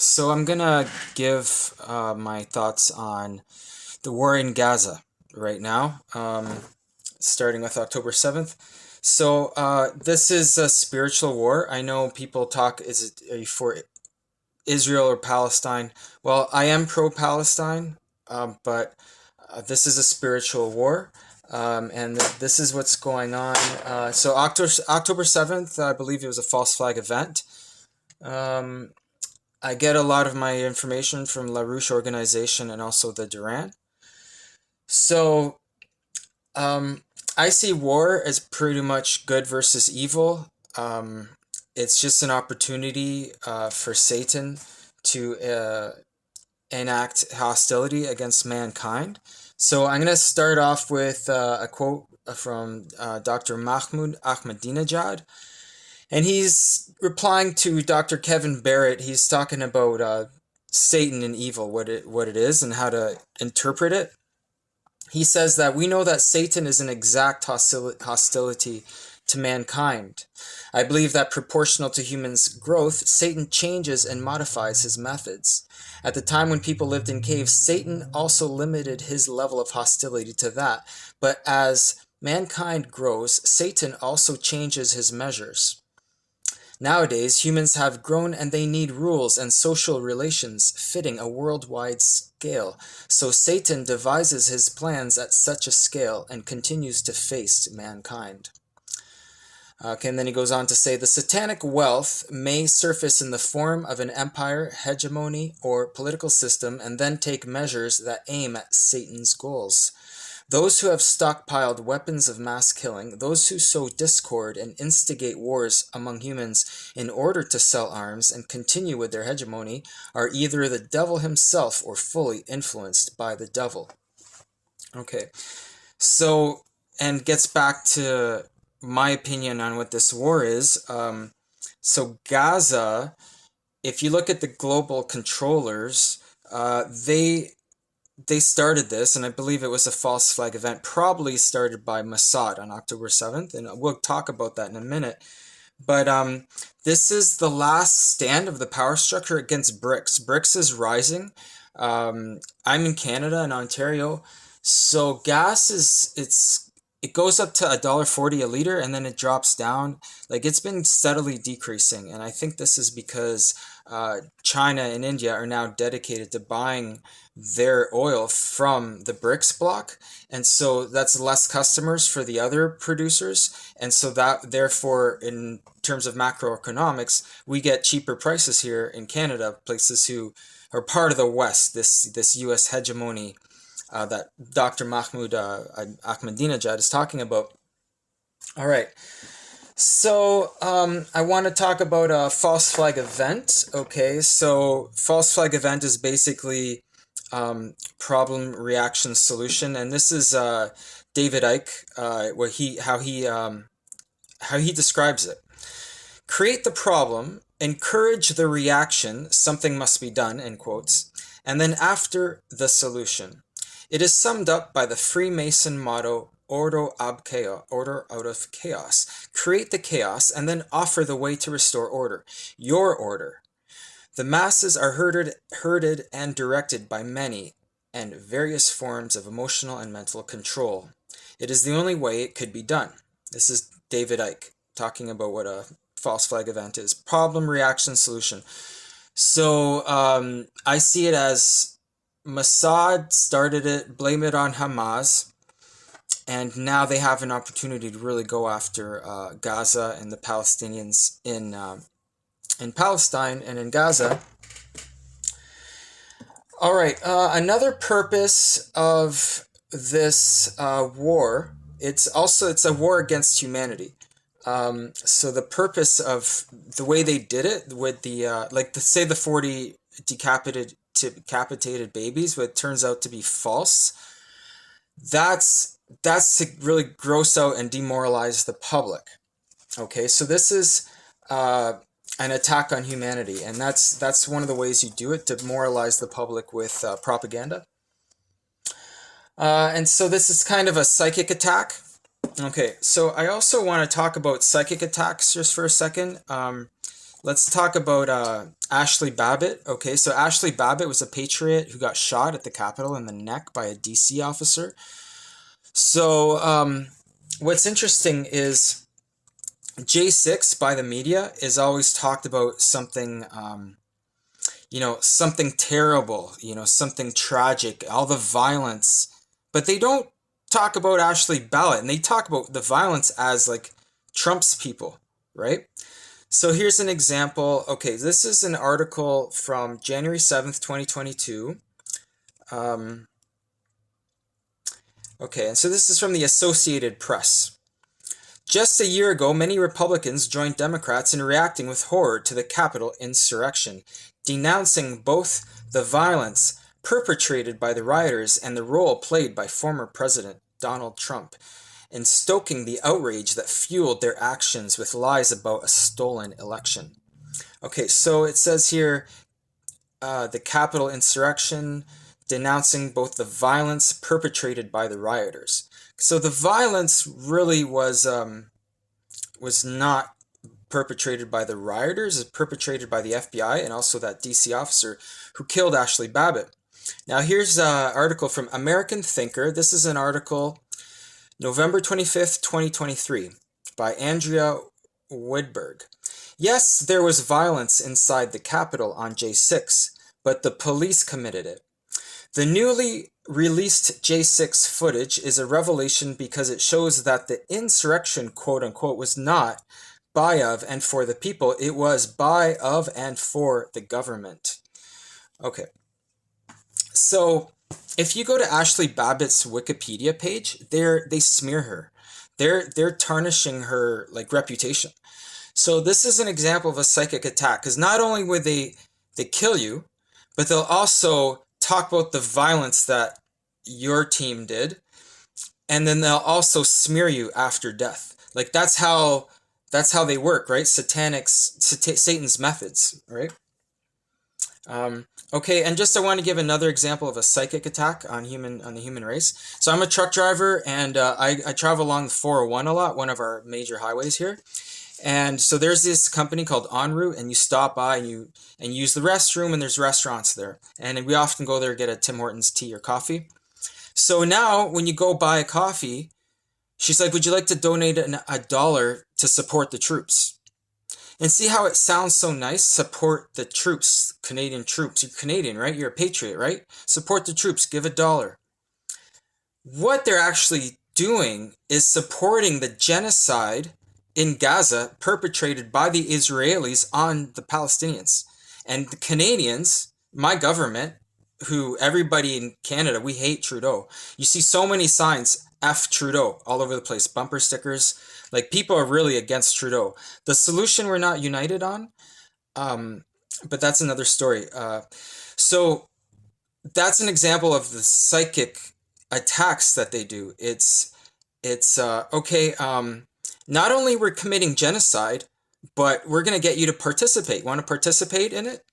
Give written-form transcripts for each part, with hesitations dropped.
So I'm gonna give my thoughts on the war in Gaza right now, starting with October 7th. So this is a spiritual war. I know people talk, are you for Israel or Palestine? Well, I am pro-Palestine, but this is a spiritual war. And this is what's going on. So October 7th, I believe it was a false flag event. Um, I get a lot of my information from LaRouche Organization and also the Duran. So um, I see war as pretty much good versus evil. It's just an opportunity for Satan to enact hostility against mankind. So I'm going to start off with a quote from Dr. Mahmoud Ahmadinejad. And he's replying to Dr. Kevin Barrett. He's talking about Satan and evil, what it is, and how to interpret it. He says that we know that Satan is an exact hostility to mankind. I believe that proportional to humans' growth, Satan changes and modifies his methods. At the time when people lived in caves, Satan also limited his level of hostility to that. But as mankind grows, Satan also changes his measures. Nowadays, humans have grown and they need rules and social relations fitting a worldwide scale. So Satan devises his plans at such a scale and continues to face mankind. Okay, and then he goes on to say the satanic wealth may surface in the form of an empire, hegemony, or political system and then take measures that aim at Satan's goals. Those who have stockpiled weapons of mass killing, those who sow discord and instigate wars among humans in order to sell arms and continue with their hegemony, are either the devil himself or fully influenced by the devil. Okay, so, and gets back to my opinion on what this war is. So Gaza, if you look at the global controllers, they started this, and I believe it was a false flag event, probably started by Mossad on October 7th, and we'll talk about that in a minute. But this is the last stand of the power structure against BRICS. BRICS is rising. I'm in Canada, in Ontario, so gas it goes up to $1.40 a liter, and then it drops down. Like, it's been steadily decreasing, and I think this is because China and India are now dedicated to buying their oil from the BRICS bloc, and so that's less customers for the other producers, and so that therefore, in terms of macroeconomics, we get cheaper prices here in Canada, places who are part of the West, this U.S. hegemony that Dr. Mahmoud Ahmadinejad is talking about. All right. So I want to talk about a false flag event. Okay, so false flag event is basically problem, reaction, solution, and this is David Icke, how he describes it. Create the problem, encourage the reaction, something must be done, in quotes, and then after the solution. It is summed up by the Freemason motto, ordo ab chaos, order out of chaos. Create the chaos and then offer the way to restore order, your order. The masses are herded and directed by many and various forms of emotional and mental control. It is the only way it could be done. This is David Icke talking about what a false flag event is. Problem, reaction, solution. So I see it as Mossad started it, blame it on Hamas, and now they have an opportunity to really go after Gaza and the Palestinians in Palestine and in Gaza. All right, another purpose of this war, it's a war against humanity. So the purpose of the way they did it with say the 40 decapitated babies, but it turns out to be false. That's to really gross out and demoralize the public. Okay, so this is an attack on humanity, and that's one of the ways you do it, to demoralize the public with propaganda. And so this is kind of a psychic attack. Okay, so I also want to talk about psychic attacks just for a second. let's talk about Ashley Babbitt. Okay, so Ashley Babbitt was a patriot who got shot at the Capitol in the neck by a DC officer. So what's interesting is J6 by the media is always talked about something, something terrible, something tragic, all the violence, but they don't talk about Ashley Babbitt, and they talk about the violence as like Trump's people, right? So here's an example. Okay, this is an article from January 7th, 2022. Okay, and so this is from the Associated Press. Just a year ago, many Republicans joined Democrats in reacting with horror to the Capitol insurrection, denouncing both the violence perpetrated by the rioters and the role played by former President Donald Trump in stoking the outrage that fueled their actions with lies about a stolen election. Okay, so it says here, the Capitol insurrection, denouncing both the violence perpetrated by the rioters. So the violence really was not perpetrated by the rioters, it's perpetrated by the FBI and also that DC officer who killed Ashley Babbitt. Now here's an article from American Thinker. This is an article November 25th, 2023 by Andrea Woodberg. Yes, there was violence inside the Capitol on J6, but the police committed it. The newly released J6 footage is a revelation because it shows that the insurrection, quote unquote, was not by, of, and for the people. It was by, of, and for the government. Okay. So if you go to Ashley Babbitt's Wikipedia page, they smear her. They're tarnishing her like reputation. So this is an example of a psychic attack, because not only would they kill you, but they'll also talk about the violence that your team did, and then they'll also smear you after death. Like that's how they work, right? Satan's methods, right? Okay, and just I want to give another example of a psychic attack on the human race. So I'm a truck driver, and I travel along the 401 a lot, one of our major highways here. And so there's this company called En Route, and you stop by and you use the restroom, and there's restaurants there. And we often go there to get a Tim Hortons tea or coffee. So now when you go buy a coffee, she's like, would you like to donate $1 to support the troops? And see how it sounds so nice? Support the troops, Canadian troops. You're Canadian, right? You're a patriot, right? Support the troops, give $1. What they're actually doing is supporting the genocide in Gaza perpetrated by the Israelis on the Palestinians. And the Canadians, my government, who everybody in Canada, we hate Trudeau. You see so many signs, F Trudeau, all over the place, bumper stickers. Like people are really against Trudeau. The solution we're not united on, but that's another story. So that's an example of the psychic attacks that they do. It's okay. Not only we're committing genocide, but we're going to get you to participate. Want to participate in it?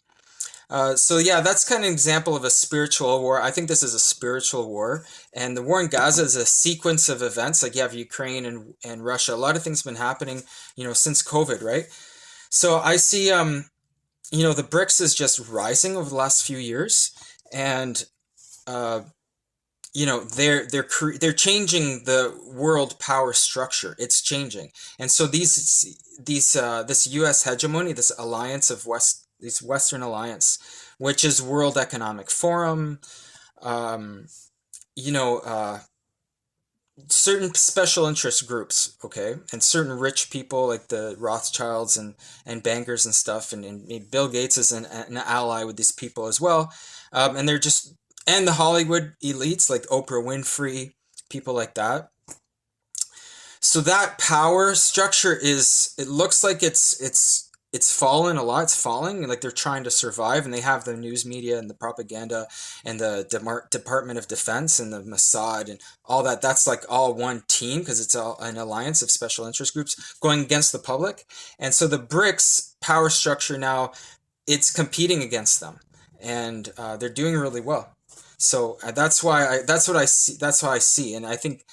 So yeah, that's kind of an example of a spiritual war. I think this is a spiritual war. And the war in Gaza is a sequence of events. Like you have Ukraine and Russia. A lot of things have been happening, since COVID, right? So I see, the BRICS is just rising over the last few years. And, they're changing the world power structure. It's changing. And so this U.S. hegemony, this alliance of this Western alliance, which is World Economic Forum, certain special interest groups, okay, and certain rich people like the Rothschilds and bankers and stuff, and Bill Gates is an ally with these people as well, and they're just, and the Hollywood elites like Oprah Winfrey, people like that. So that power structure it looks like it's fallen a lot. It's falling, like they're trying to survive, and they have the news media and the propaganda and the Department of Defense and the Mossad and all that. That's like all one team because it's all an alliance of special interest groups going against the public. And so the BRICS power structure now, it's competing against them, and they're doing really well. So that's what I see. That's how I see, and I think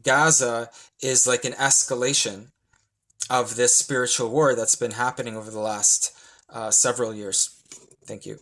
Gaza is like an escalation of this spiritual war that's been happening over the last several years. Thank you.